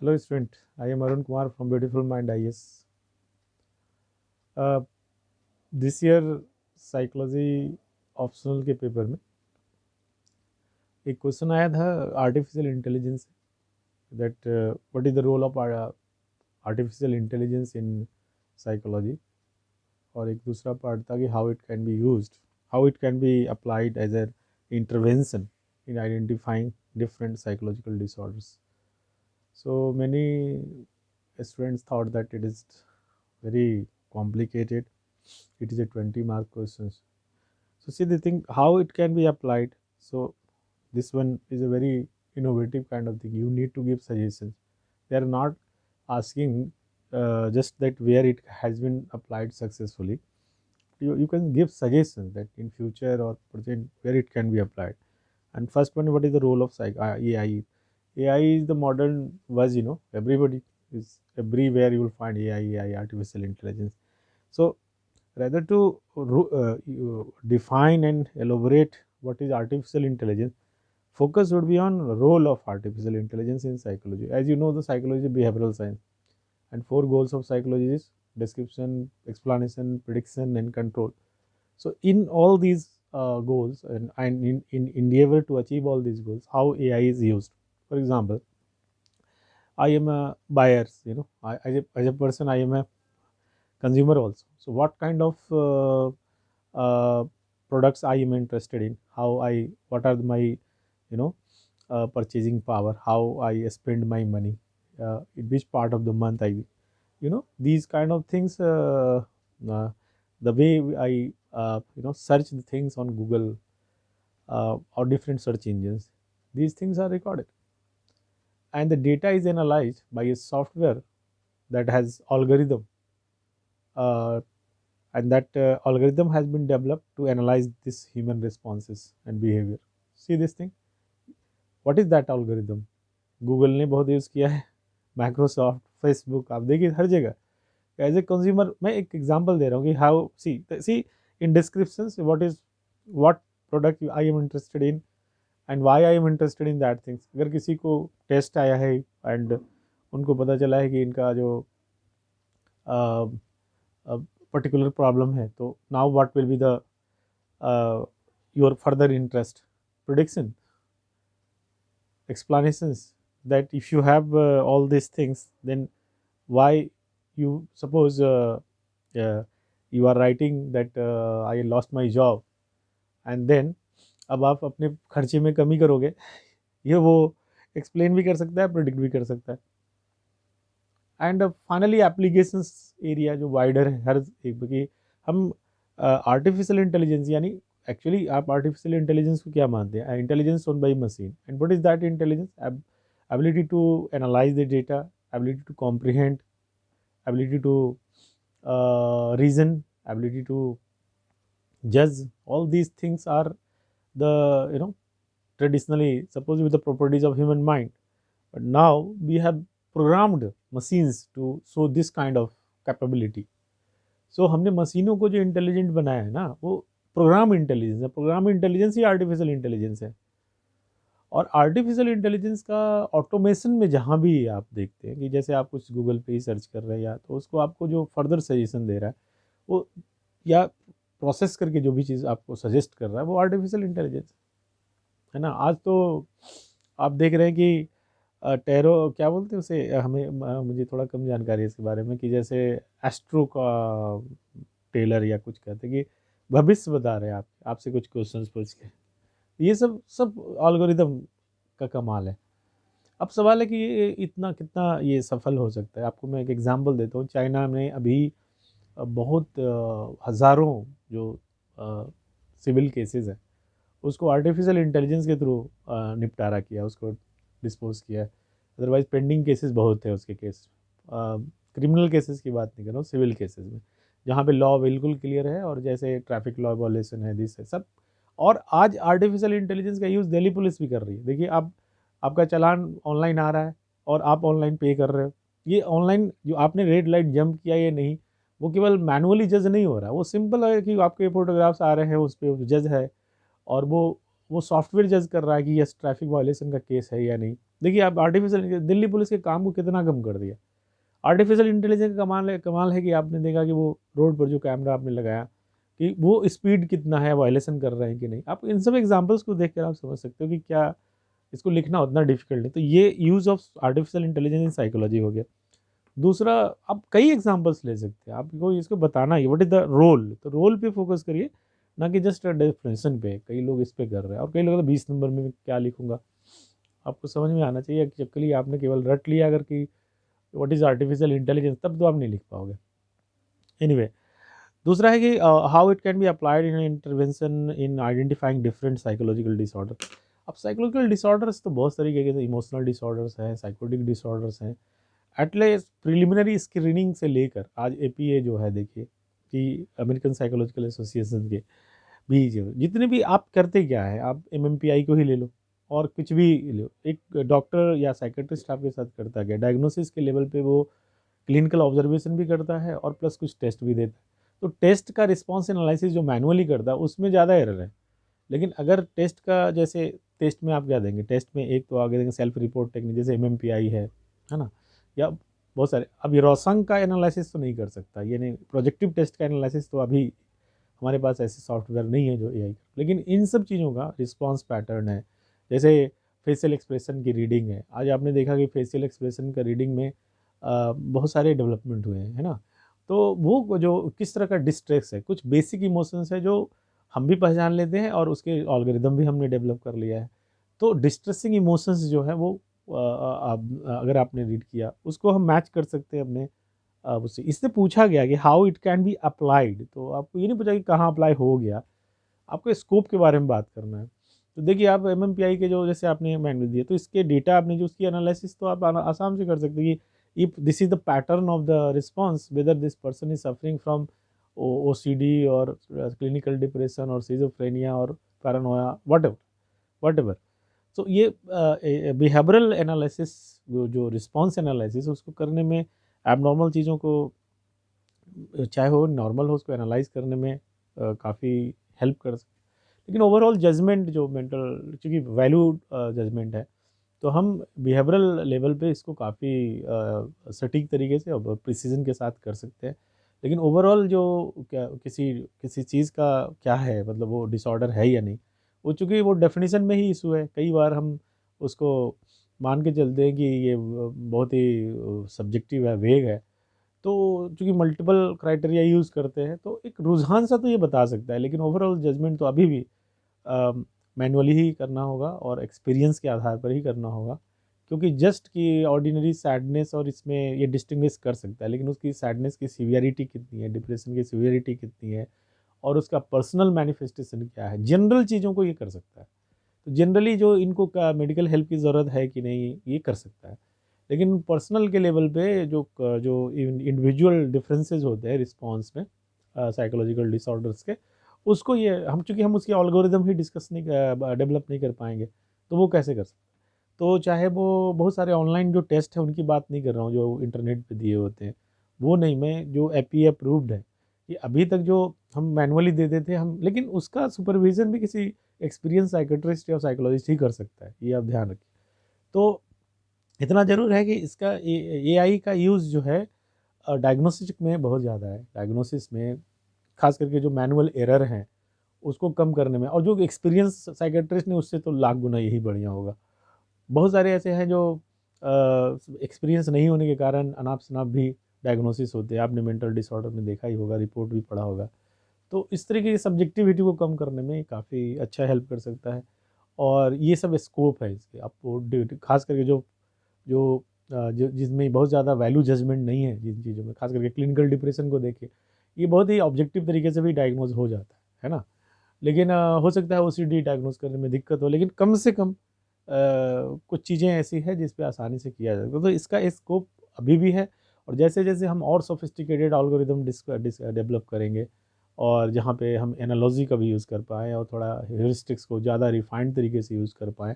Hello student, I am Arun Kumar from Beautiful Mind IS. Uh, this year psychology optional के paper में एक question आया था artificial intelligence that what is the role of artificial intelligence in psychology और एक दूसरा part था कि how it can be applied as a intervention in identifying different psychological disorders. So many students thought that it is very complicated. It is a 20 mark questions. So see the thing how it can be applied. So this one is a very innovative kind of thing. You need to give suggestions. They are not asking just that where it has been applied successfully. You can give suggestions that in future or present where it can be applied. And first one, what is the role of AI? AI is the modern buzz, everybody is everywhere you will find AI, artificial intelligence. So rather to define and elaborate what is artificial intelligence, focus would be on role of artificial intelligence in psychology. As you know, the psychology is behavioral science, and four goals of psychology is description, explanation, prediction, and control. So in all these goals and in endeavor to achieve all these goals, how AI is used. For example, I am a buyer, as a person, I am a consumer also. So what kind of uh, products I am interested in, what are my, purchasing power, how I spend my money, in which part of the month these kind of things, uh, the way I search the things on Google or different search engines, these things are recorded, and the data is analyzed by a software that has algorithm, uh, and that algorithm has been developed to analyze this human responses and behavior. See this thing, what is that algorithm? Google ने बहुत use किया है, Microsoft, Facebook, आप देखिए हर जगह. As a consumer मैं एक example दे रहा हूँ कि how see in description what is what product I am interested in and why I am interested in that things. अगर किसी को टेस्ट आया है एंड उनको पता चला है कि इनका जो पर्टिकुलर प्रॉब्लम है, तो now what will be the your further interest, prediction, explanations, that if you have all these things, then why you suppose you are writing that I lost my job, and then अब आप अपने खर्चे में कमी करोगे, ये वो explain भी कर सकता है, प्रिडिक्ट भी कर सकता है. एंड फाइनली एप्लीकेशंस एरिया जो वाइडर है हर एक, कि हम आर्टिफिशियल इंटेलिजेंस यानी एक्चुअली आप आर्टिफिशियल इंटेलिजेंस को क्या मानते हैं? Intelligence own by machine. And what is that intelligence? ability to analyze the data, ability to comprehend, ability to reason, ability to judge. All these things are the traditionally supposed with the properties of human mind, but now we have programmed machines to show this kind of capability. So हमने मशीनों को जो intelligent बनाया है ना, वो programme intelligence है. Programme intelligence ही artificial intelligence है. और आर्टिफिशियल इंटेलिजेंस का ऑटोमेशन में जहाँ भी आप देखते हैं कि जैसे आप कुछ गूगल पे ही सर्च कर रहे हैं, या तो उसको आपको जो फर्दर सजेशन दे रहा है वो, या प्रोसेस करके जो भी चीज़ आपको सजेस्ट कर रहा है, वो आर्टिफिशियल इंटेलिजेंस है ना. आज तो आप देख रहे हैं कि टैरो क्या बोलते हैं उसे, हमें मुझे थोड़ा कम जानकारी है इसके बारे में, कि जैसे एस्ट्रो का टेलर या कुछ कहते हैं कि भविष्य बता रहे हैं आपसे कुछ क्वेश्चंस पूछ के. ये सब सब एल्गोरिदम का कमाल है. अब सवाल है कि ये इतना कितना ये सफल हो सकता है. आपको मैं एक एग्जांपल देता हूँ. चाइना में अभी बहुत हज़ारों जो सिविल केसेस हैं, उसको आर्टिफिशियल इंटेलिजेंस के थ्रू निपटारा किया, उसको डिस्पोज किया है. अदरवाइज पेंडिंग केसेस बहुत थे उसके केस. क्रिमिनल केसेस की बात नहीं कर रहा हूँ, सिविल केसेस में जहाँ पे लॉ बिल्कुल क्लियर है, और जैसे ट्रैफिक लॉ वॉलेशन है, दिस है सब. और आज आर्टिफिशियल इंटेलिजेंस का यूज़ दिल्ली पुलिस भी कर रही है. देखिए आप, आपका चालान ऑनलाइन आ रहा है और आप ऑनलाइन पे कर रहे हो. ये ऑनलाइन जो आपने रेड लाइट जंप किया या नहीं, वो केवल मैनुअली जज नहीं हो रहा, वो सिंपल है कि आपके फोटोग्राफ्स आ रहे हैं, उस पर जज है, और वो सॉफ्टवेयर जज कर रहा है कि यस ट्रैफिक वायलेशन का केस है या नहीं. देखिए आप आर्टिफिशियल दिल्ली पुलिस के काम को कितना कम कर दिया। आर्टिफिशियल इंटेलिजेंस का कमाल है कि आपने देखा कि वो रोड पर जो कैमरा आपने लगाया कि वो स्पीड कितना है, वायलेशन कर रहे हैं कि नहीं। आप इन सब एग्जांपल्स को देख कर आप समझ सकते हो कि क्या इसको लिखना उतना डिफिकल्ट है। तो ये use of artificial intelligence in psychology हो गया। दूसरा, आप कई एग्जांपल्स ले सकते हैं, आपको इसको बताना है व्हाट इज़ द रोल, तो रोल पे फोकस करिए, ना कि जस्ट डेफिनेशन पे। कई लोग इस पे कर रहे हैं और कई लोग तो 20 नंबर में क्या लिखूंगा। आपको समझ में आना चाहिए कि चक्कली आपने केवल रट लिया अगर कि व्हाट इज़ आर्टिफिशियल इंटेलिजेंस, तब तो आप नहीं लिख पाओगे। एनीवे, दूसरा है कि how it can be applied in intervention in identifying different psychological disorder. अब साइकोलॉजिकल डिसऑर्डर्स तो बहुत तरीके के, इमोशनल डिसऑर्डर्स हैं, साइकोटिक डिसऑर्डर्स हैं। एटलीस्ट प्रिलिमिनरी स्क्रीनिंग से लेकर आज एपीए जो है, देखिए कि अमेरिकन साइकोलॉजिकल एसोसिएशन के भी जो जितने भी आप करते क्या है, आप एमएमपीआई को ही ले लो और कुछ भी लो, एक डॉक्टर या साइकेट्रिस्ट आपके साथ करता क्या, डायग्नोसिस के लेवल पे वो क्लिनिकल ऑब्जर्वेशन भी करता है और प्लस कुछ टेस्ट भी देता है। तो टेस्ट का रिस्पॉन्स एनालिसिस जो मैनुअली करता है उसमें ज़्यादा एरर है। लेकिन अगर टेस्ट का, जैसे टेस्ट में आप क्या देंगे, टेस्ट में एक तो आगे देंगे सेल्फ रिपोर्ट टेक्निक, जैसे एमएमपीआई है ना, या बहुत सारे। अब ये रोसंग का एनालिसिस तो नहीं कर सकता, ये नहीं, प्रोजेक्टिव टेस्ट का एनालिसिस तो अभी हमारे पास ऐसे सॉफ्टवेयर नहीं है जो एआई। लेकिन इन सब चीज़ों का रिस्पॉन्स पैटर्न है, जैसे फेशियल एक्सप्रेशन की रीडिंग है। आज आपने देखा कि फेशियल एक्सप्रेशन का रीडिंग में बहुत सारे डेवलपमेंट हुए हैं, है ना। तो वो जो किस तरह का डिस्ट्रेस है, कुछ बेसिक इमोशंस है जो हम भी पहचान लेते हैं और उसके एल्गोरिदम भी हमने डेवलप कर लिया है। तो डिस्ट्रेसिंग इमोशंस जो है वो अगर आपने रीड किया उसको हम मैच कर सकते हैं अपने उससे। इससे पूछा गया कि how it can be applied, तो आपको ये नहीं पूछा कि कहाँ अप्लाई हो गया, आपको स्कोप के बारे में बात करना है। तो देखिए आप एमएमपीआई के जो, जैसे आपने मैनुअल दिया, तो इसके डेटा आपने जो उसकी एनालिसिस तो आप आसाम से कर सकते हैं कि if this is the pattern of the response, whether this person is suffering from OCD और क्लिनिकल डिप्रेशन और सिजोफ्रेनिया और पैरानोया, वट एवर। तो ये बिहेवियरल एनालिसिस, जो रिस्पॉन्स एनालिसिस उसको करने में, एबनॉर्मल चीज़ों को चाहे वो नॉर्मल हो उसको एनालाइज करने में काफ़ी हेल्प कर सकते। लेकिन ओवरऑल जजमेंट जो मेंटल, चूँकि वैल्यू जजमेंट है, तो हम बिहेवियरल लेवल पे इसको काफ़ी सटीक तरीके से और प्रिसीजन के साथ कर सकते हैं। लेकिन ओवरऑल जो क्या किसी किसी चीज़ का क्या है, मतलब वो डिसऑर्डर है या नहीं, वो चूँकि वो डेफिनेशन में ही इशू है। कई बार हम उसको मान के चलते हैं कि ये बहुत ही सब्जेक्टिव है, वेग है। तो चूँकि मल्टीपल क्राइटेरिया यूज़ करते हैं तो एक रुझान सा तो ये बता सकता है, लेकिन ओवरऑल जजमेंट तो अभी भी मैनुअली ही करना होगा और एक्सपीरियंस के आधार पर ही करना होगा। क्योंकि जस्ट कि ऑर्डिनरी सैडनेस और इसमें ये डिस्टिंग्विश कर सकता है, लेकिन उसकी सैडनेस की सीवियरिटी कितनी है, डिप्रेशन की सीवियरिटी कितनी है और उसका पर्सनल मैनिफेस्टेशन क्या है, जनरल चीज़ों को ये कर सकता है। तो जनरली जो इनको का मेडिकल हेल्प की ज़रूरत है कि नहीं, ये कर सकता है। लेकिन पर्सनल के लेवल पे जो इंडिविजुअल डिफरेंसेस होते हैं रिस्पॉन्स में साइकोलॉजिकल डिसऑर्डर्स के, उसको ये हम, चूँकि हम उसकी एल्गोरिदम ही डिस्कस नहीं डेवलप नहीं कर पाएंगे, तो वो कैसे कर सकते। तो चाहे वो बहुत सारे ऑनलाइन जो टेस्ट है उनकी बात नहीं कर रहा हूँ जो इंटरनेट पे दिए होते हैं, वो नहीं, मैं जो एपीए अप्रूव्ड है, कि अभी तक जो हम मैनुअली दे देते हम, लेकिन उसका सुपरविजन भी किसी एक्सपीरियंस साइकेट्रिस्ट या साइकोलॉजिस्ट ही कर सकता है, ये आप ध्यान रखिए। तो इतना ज़रूर है कि इसका एआई का यूज़ जो है डायग्नोस्टिक में बहुत ज़्यादा है। डायग्नोसिस में खास करके जो मैनुअल एरर हैं उसको कम करने में, और जो एक्सपीरियंस साइकेट्रिस्ट ने उससे तो लाख गुना यही बढ़िया होगा। बहुत सारे ऐसे हैं जो एक्सपीरियंस नहीं होने के कारण अनाप-शनाप भी डायग्नोसिस होते हैं। आपने मेंटल डिसऑर्डर में देखा ही होगा, रिपोर्ट भी पढ़ा होगा। तो इस तरीके की सब्जेक्टिविटी को कम करने में काफ़ी अच्छा हेल्प कर सकता है। और ये सब स्कोप है इसके, आपको खास करके जो जो जो जिसमें बहुत ज़्यादा वैल्यू जजमेंट नहीं है जिन चीज़ों में, खास करके क्लिनिकल डिप्रेशन को देखिए, ये बहुत ही ऑब्जेक्टिव तरीके से भी डायग्नोज हो जाता है ना। लेकिन हो सकता है ओसीडी डायग्नोज करने में दिक्कत हो, लेकिन कम से कम कुछ चीज़ें ऐसी हैं जिस पे आसानी से किया जा सकता है। तो इसका स्कोप अभी भी है, और जैसे-जैसे हम और सोफिस्टिकेटेड एल्गोरिदम डेवलप करेंगे और जहाँ पे हम एनालॉजी का भी यूज़ कर पाएँ और थोड़ा ह्यूरिस्टिक्स को ज़्यादा रिफाइंड तरीके से यूज़ कर पाएँ,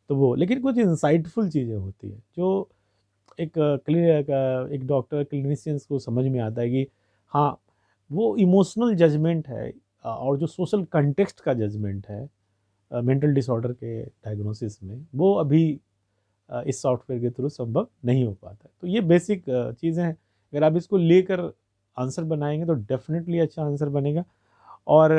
तो वो, लेकिन कुछ इंसाइटफुल चीज़ें होती हैं जो एक एक डॉक्टर क्लिनिशियंस को समझ में आता है कि हाँ, वो इमोशनल जजमेंट है और जो सोशल कॉन्टेक्स्ट का जजमेंट है मेंटल डिसऑर्डर के डायग्नोसिस में, वो अभी इस सॉफ्टवेयर के थ्रू संभव नहीं हो पाता। तो ये बेसिक चीज़ें हैं, अगर आप इसको लेकर आंसर बनाएंगे तो डेफिनेटली अच्छा आंसर बनेगा। और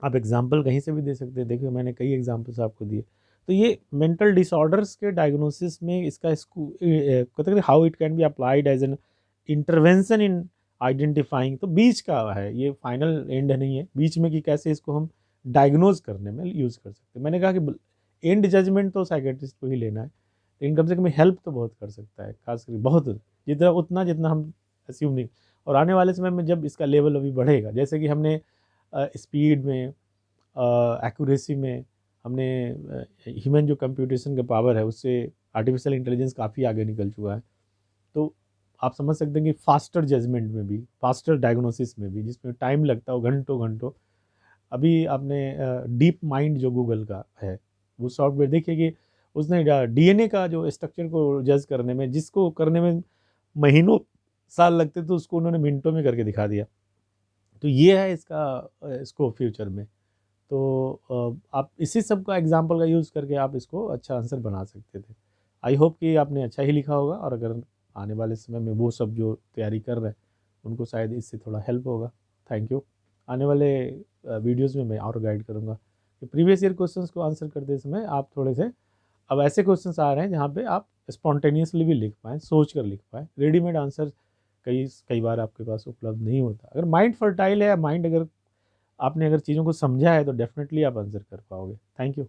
आप एग्जाम्पल कहीं से भी दे सकते हैं, देखिए मैंने कई एग्जाम्पल्स आपको दिए। तो ये मेंटल डिसऑर्डर्स के डायग्नोसिस में इसका कहते हैं how it can be applied as an intervention in identifying, तो बीच का है ये, फाइनल एंड नहीं है, बीच में कि कैसे इसको हम डायग्नोज करने में यूज़ कर सकते हैं। मैंने कहा कि एंड जजमेंट तो साइकेट्रिस्ट को ही लेना है, लेकिन कम से कम हेल्प तो बहुत कर सकता है, खास करके बहुत जितना उतना जितना हम अस्यूम नहीं। और आने वाले समय में जब इसका लेवल अभी बढ़ेगा, जैसे कि हमने स्पीड में, एक्यूरेसी में, हमने ह्यूमन जो कंप्यूटेशन का पावर है उससे आर्टिफिशियल इंटेलिजेंस काफ़ी आगे निकल चुका है। तो आप समझ सकते हैं कि फास्टर जजमेंट में भी, फास्टर डायग्नोसिस में भी, जिसमें टाइम लगता हो घंटों घंटों। अभी आपने डीप माइंड जो गूगल का है वो सॉफ्टवेयर देखिए कि उसने डीएनए का जो स्ट्रक्चर को जज करने में, जिसको करने में महीनों साल लगते थे, उसको उन्होंने मिनटों में करके दिखा दिया। तो ये है इसका स्कोप फ्यूचर में। तो आप इसी सब का एग्जांपल का यूज़ करके आप इसको अच्छा आंसर बना सकते थे। आई होप कि आपने अच्छा ही लिखा होगा, और अगर आने वाले समय में वो सब जो तैयारी कर रहे हैं उनको शायद इससे थोड़ा हेल्प होगा। Thank you. आने वाले वीडियोज़ में मैं और गाइड करूँगा कि प्रीवियस ईयर क्वेश्चंस को आंसर करते समय आप थोड़े से, अब ऐसे क्वेश्चंस आ रहे हैं जहाँ पे आप स्पॉन्टेनियसली भी लिख पाएँ, सोच कर लिख पाएँ। रेडीमेड आंसर कई कई बार आपके पास उपलब्ध नहीं होता। अगर माइंड फर्टाइल है, माइंड अगर आपने अगर चीज़ों को समझा है तो डेफ़िनेटली आप आंसर कर पाओगे। Thank you.